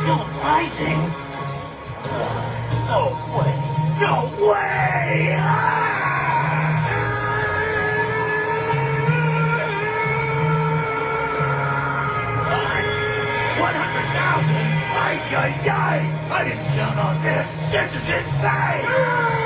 still rising. No way. No way! What? 100,000? Ay, ay, ay! I didn't count on this. This is insane!